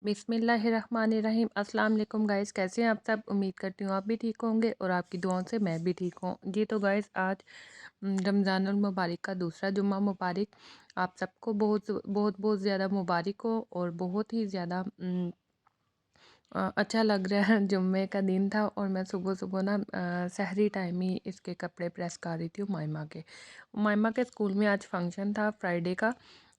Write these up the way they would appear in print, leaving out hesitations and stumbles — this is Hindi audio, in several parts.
बिस्मिल्लाहिर्रहमानिर्रहीम। अस्सलाम वालेकुम गाइस, कैसे हैं आप सब। उम्मीद करती हूँ आप भी ठीक होंगे और आपकी दुआओं से मैं भी ठीक हूँ जी। तो गाइस आज रमज़ानुल मुबारक का दूसरा जुम्मा मुबारक। आप सबको बहुत बहुत बहुत ज़्यादा मुबारक हो और बहुत ही ज़्यादा अच्छा लग रहा है। जुम्मे का दिन था और मैं सुबह सुबह ना सहरी टाइम ही इसके कपड़े प्रेस कर रही थी उमायमा के स्कूल में आज फंक्शन था फ्राइडे का।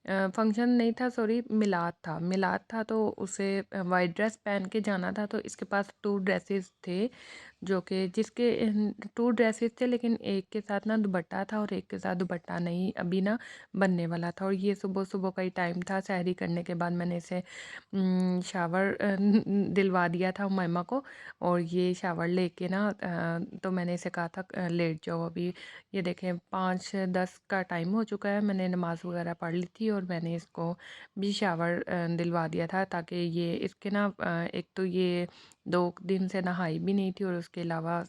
फंक्शन नहीं था, सॉरी, मिलाद था तो उसे वाइट ड्रेस पहन के जाना था। तो इसके पास टू ड्रेसेस थे, जो कि जिसके टू ड्रेसेस थे, लेकिन एक के साथ ना दुपट्टा था और एक के साथ दुपट्टा नहीं अभी ना बनने वाला था। और ये सुबह सुबह का ही टाइम था। सहरी करने के बाद मैंने इसे शावर दिलवा दिया था उमायमा को। और ये शावर लेके ना तो मैंने इसे कहा था लेट जाओ अभी। ये देखें 5:10 का टाइम हो चुका है। मैंने नमाज़ वगैरह पढ़ ली थी और मैंने इसको भी शावर दिलवा दिया था, ताकि ये इसके ना एक तो ये 2 दिन से नहाई भी नहीं थी और उसके अलावा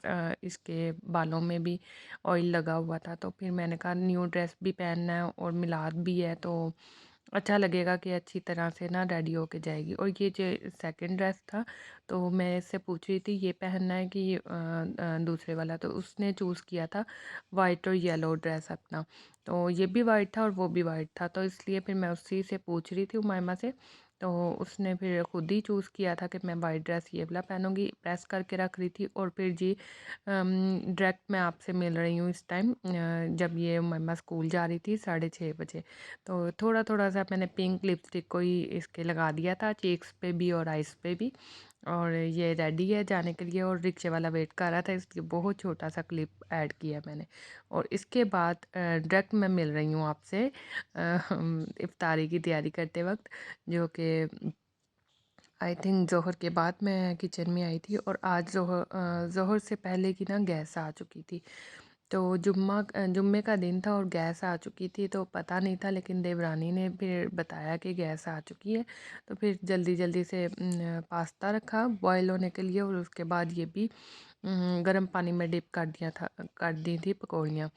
इसके बालों में भी ऑयल लगा हुआ था। तो फिर मैंने कहा न्यू ड्रेस भी पहनना है और मिलाद भी है, तो अच्छा लगेगा कि अच्छी तरह से ना रेडी होके जाएगी। और ये जो सेकंड ड्रेस था, तो मैं इससे पूछ रही थी ये पहनना है कि दूसरे वाला। तो उसने चूज़ किया था वाइट और येलो ड्रेस अपना। तो ये भी वाइट था और वो भी वाइट था, तो इसलिए फिर मैं उसी से पूछ रही थी उमायमा से। तो उसने फिर खुद ही चूज़ किया था कि मैं वाइट ड्रेस ये वाला पहनूंगी। प्रेस करके रख रही थी और फिर जी डायरेक्ट मैं आपसे मिल रही हूँ इस टाइम, जब ये उमायमा स्कूल जा रही थी 6:30 बजे। तो थोड़ा थोड़ा सा मैंने पिंक लिपस्टिक को ही इसके लगा दिया था, चीक्स पे भी और आइस पे भी। और ये रेडी है जाने के लिए और रिक्शे वाला वेट कर रहा था, इसलिए बहुत छोटा सा क्लिप ऐड किया मैंने। और इसके बाद डायरेक्ट मैं मिल रही हूँ आपसे इफ्तारी की तैयारी करते वक्त, जो कि आई थिंक ज़ोहर के बाद मैं किचन में आई थी। और आज ज़ोहर से पहले की ना गैस आ चुकी थी। तो जुम्मे का दिन था और गैस आ चुकी थी, तो पता नहीं था, लेकिन देवरानी ने फिर बताया कि गैस आ चुकी है। तो फिर जल्दी जल्दी से पास्ता रखा बॉयल होने के लिए और उसके बाद ये भी गर्म पानी में डिप कर दी थी पकौड़ियाँ।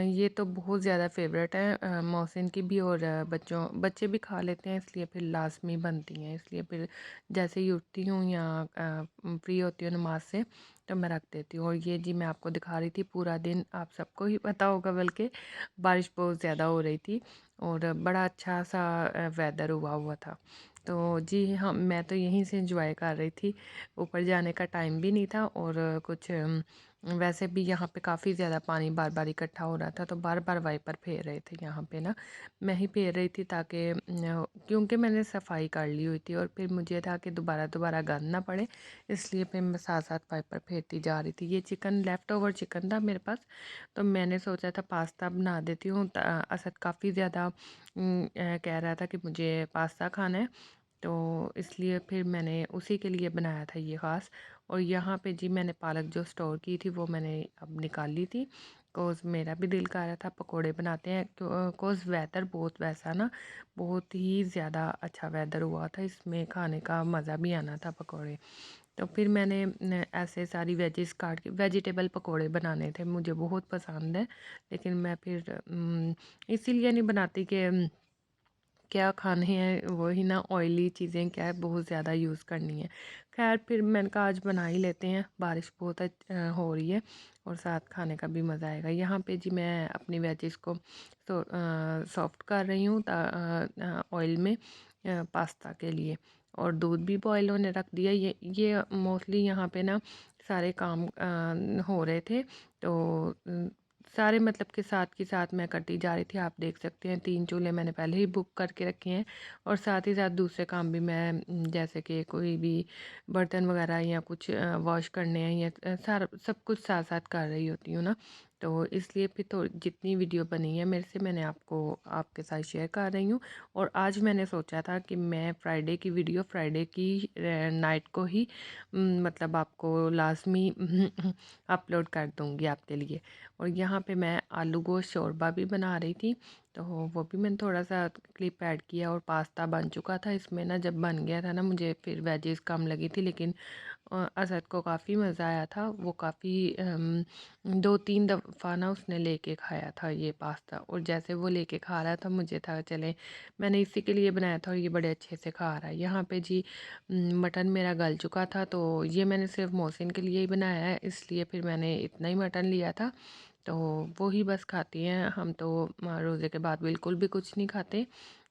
ये तो बहुत ज़्यादा फेवरेट है मोहसिन की भी, और बच्चे भी खा लेते हैं, इसलिए फिर लाजमी बनती हैं। इसलिए फिर जैसे ही उठती हूँ या फ्री होती हूँ नमाज से, तो मैं रख देती हूँ। और ये जी मैं आपको दिखा रही थी पूरा दिन, आप सबको ही पता होगा, बल्कि बारिश बहुत ज़्यादा हो रही थी और बड़ा अच्छा सा वेदर हुआ हुआ था। तो जी हाँ, मैं तो यहीं से एंजॉय कर रही थी। ऊपर जाने का टाइम भी नहीं था और कुछ वैसे भी यहाँ पे काफ़ी ज़्यादा पानी बार बार इकट्ठा हो रहा था, तो बार बार वाइपर फेर रहे थे यहाँ पे ना। मैं ही फेर रही थी ताकि क्योंकि मैंने सफाई कर ली हुई थी और फिर मुझे था कि दोबारा दोबारा गंद ना पड़े, इसलिए फिर मैं साथ साथ वाइपर फेरती जा रही थी। ये चिकन लेफ़्ट ओवर चिकन था मेरे पास, तो मैंने सोचा था पास्ता बना देती हूँ। असद काफ़ी ज़्यादा कह रहा था कि मुझे पास्ता खाना है, तो इसलिए फिर मैंने उसी के लिए बनाया था ये ख़ास। और यहाँ पे जी मैंने पालक जो स्टोर की थी वो मैंने अब निकाल ली थी, कोज़ मेरा भी दिल कर रहा था पकोड़े बनाते हैं। कोज़ वेदर बहुत वैसा ना, बहुत ही ज़्यादा अच्छा वेदर हुआ था, इसमें खाने का मज़ा भी आना था पकोड़े। तो फिर मैंने ऐसे सारी वेजिस काट के वेजिटेबल पकोड़े बनाने थे, मुझे बहुत पसंद है। लेकिन मैं फिर इसीलिए नहीं बनाती कि क्या खाने हैं, वही ना ऑयली चीज़ें क्या है बहुत ज़्यादा यूज़ करनी है। खैर फिर मैंने कहा आज बना ही लेते हैं, बारिश बहुत हो रही है और साथ खाने का भी मज़ा आएगा। यहाँ पे जी मैं अपनी वेजिस को सॉफ्ट कर रही हूँ ऑयल में पास्ता के लिए। और दूध भी बॉयल होने रख दिया। ये मोस्टली यहाँ पे ना सारे काम हो रहे थे, तो सारे मतलब के साथ की साथ मैं करती जा रही थी। आप देख सकते हैं 3 चूल्हे मैंने पहले ही बुक करके रखे हैं और साथ ही साथ दूसरे काम भी मैं जैसे कि कोई भी बर्तन वगैरह या कुछ वॉश करने हैं या सारा सब कुछ साथ साथ कर रही होती हूँ ना। तो इसलिए फिर तो जितनी वीडियो बनी है मेरे से, मैंने आपको आपके साथ शेयर कर रही हूँ। और आज मैंने सोचा था कि मैं फ्राइडे की वीडियो फ्राइडे की नाइट को ही मतलब आपको लाजमी अपलोड कर दूँगी आपके लिए। और यहाँ पे मैं आलू गोश्त शोरबा भी बना रही थी। तो वो भी मैंने थोड़ा-सा क्लिप ऐड किया और पास्ता बन चुका था। इसमें ना जब बन गया था ना, मुझे फिर वेजेस कम लगी थी, लेकिन असद को काफ़ी मज़ा आया था। वो काफ़ी 2-3 दफ़ा ना उसने लेके खाया था ये पास्ता, और जैसे वो लेके खा रहा था मुझे था चले मैंने इसी के लिए बनाया था और ये बड़े अच्छे से खा रहा है। यहाँ पे जी मटन मेरा गल चुका था, तो ये मैंने सिर्फ़ मोहसिन के लिए ही बनाया है, इसलिए फिर मैंने इतना ही मटन लिया था। तो वो ही बस खाती हैं, हम तो रोज़े के बाद बिल्कुल भी कुछ नहीं खाते।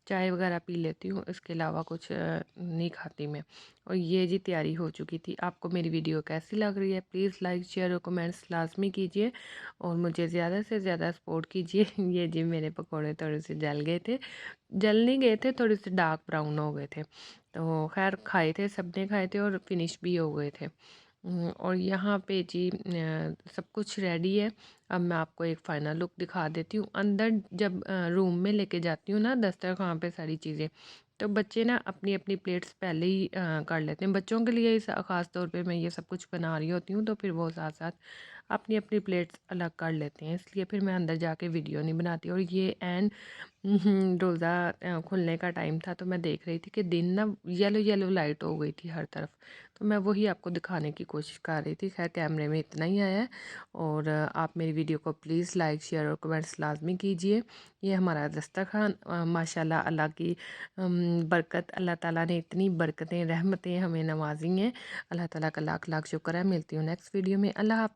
चाय वगैरह पी लेती हूँ, इसके अलावा कुछ नहीं खाती मैं। और ये जी तैयारी हो चुकी थी। आपको मेरी वीडियो कैसी लग रही है, प्लीज़ लाइक शेयर और कमेंट्स लाज़मी कीजिए और मुझे ज़्यादा से ज़्यादा सपोर्ट कीजिए। ये जी मेरे पकौड़े थोड़े से जल गए थे, जल नहीं गए थे, थोड़े से डार्क ब्राउन हो गए थे। तो खैर खाए थे, सबने खाए थे और फिनिश भी हो गए थे। और यहाँ पे जी सब कुछ रेडी है। अब मैं आपको एक फ़ाइनल लुक दिखा देती हूँ। अंदर जब रूम में लेके जाती हूँ ना दस्तरख़्वान पे सारी चीज़ें, तो बच्चे ना अपनी-अपनी प्लेट्स पहले ही कर लेते हैं। बच्चों के लिए ख़ास तौर पे मैं ये सब कुछ बना रही होती हूँ, तो फिर वो साथ-साथ अपनी-अपनी प्लेट्स अलग कर लेते हैं। इसलिए फिर मैं अंदर जाके वीडियो नहीं बनाती। और ये रोज़ा खुलने का टाइम था, तो मैं देख रही थी कि दिन ना येलो-येलो लाइट हो गई थी हर तरफ। तो मैं वही आपको दिखाने की कोशिश कर रही थी। ख़ैर कैमरे में इतना ही आया है। और आप मेरी वीडियो को प्लीज़ लाइक शेयर और कमेंट्स लाज़मी कीजिए। ये हमारा दस्तरख़्वान माशाल्लाह अल्लाह की बरकत, अल्लाह ताला ने इतनी बरकतें रहमतें हमें नवाज़ी हैं। अल्लाह ताला का लाख लाख शुक्र है। मिलती हूँ नेक्स्ट वीडियो में। अल्लाह हाफ़िज़।